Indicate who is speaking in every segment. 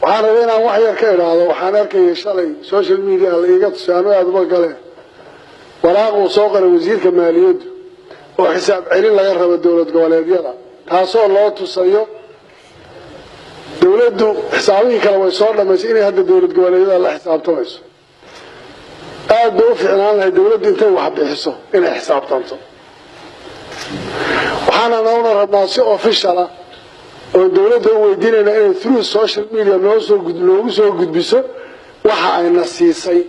Speaker 1: waxaan rabaa inaan wax yar ka idhaahdo waxaan arkayay shalay social media la iga tusaamay aad uga galeen waraaq uu soo qoray wasiirka maaliyadda oo xisaab celin laga rabo dawlad goboleedyada taasoo loo tusayo dawladdu xisaabihii kale way soo dhamaysay inay hadda dawlad goboleedyada la xisaabtamayso aad bay u fiicnaan lahayd dawladdu intay wax bixiso inay xisaabtanto waxaana noona rabnaa si official ah oo dawladda u weydiinayna inay through social media noogu soo gudbiso waxa ayna siisay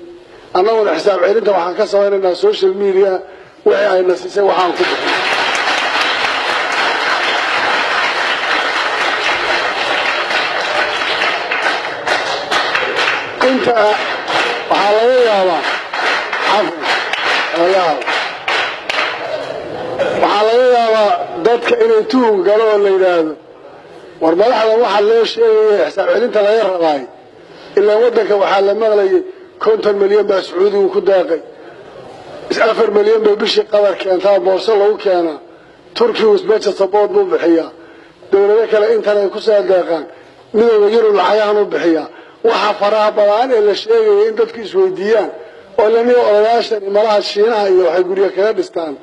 Speaker 1: annaguna xisaab celinta waxaan ka samaynaynaa social media wixii ayna siisay waxaan ku bixin inta waxaa laga yaabaa dadka inay tuhun galo oo la yidhaahdo war madaxda waxaa loo sheegaya xisaab celinta laga rabaay ilaa waddanka waxaa la maqlayay 50 milyan baa sacuudigu ku daaqay 4 milyan bay bishii qadar keentaa boorso lagu keenaa turkigu isbeesha support buu bixiyaa dawlado kale intan ay ku soo daaqaan midowga yurub lacagahan u bixiyaa waxa faraha badan ee la sheegay in dadku isweydiiyaan oo la niyo odayaashan malaha shiinaha iyo waxay guriga kaga dhistaan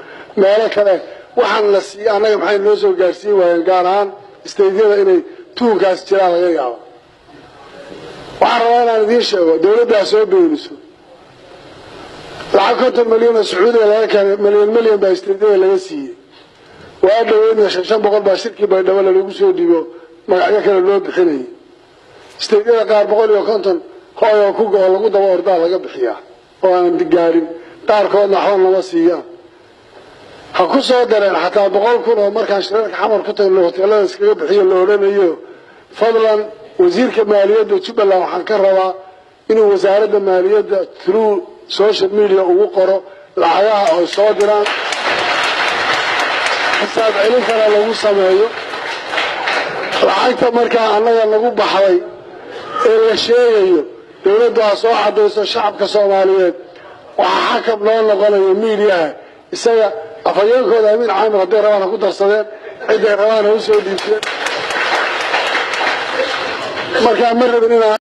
Speaker 1: meelo kale waxaan la sii anaga maxay noo soo gaarsiin waayeen gaar ahaan isteediyada inay tuunkaas jiraan laga yaabo waxaan rabaa inaan idiin sheego dawladdaa soo beeniso lacag 50 milyan oo sacuudiga laga keenay milyan baa isteediyada laga siiyey waa dhaweynaya 500 baa shirkii baydhabo lagu soo dhigo magacyo kale loo bixinayay isteediyada qaar 150 hooyo ku go'o lagu daba ordaa laga bixiyaa oo aan digaarin qaarkoodna waxba lama siiyaan ha ku soo dareen xataa 100,000 oo markaan shirarka xamar ku tagnay hoteelada iskaga bixiyo la oranayo fadlan wasiirka maaliyadda Jubbaland waxaan ka rabaa inuu wasaaradda maaliyadda through social media ugu qoro lacagaha oo soo diraan xisaab celin kale lagu sameeyo lacagta markaa annaga lagu baxday ee la sheegayo dawladdu ha soo cadayso shacabka Soomaaliyeed waxa xakam loo noqonayo media isaga afayeenkooda amiin caamir hadday rabaan ku darsadeen ciday rabaan u soo dhiibteen markaa ma rabin inaan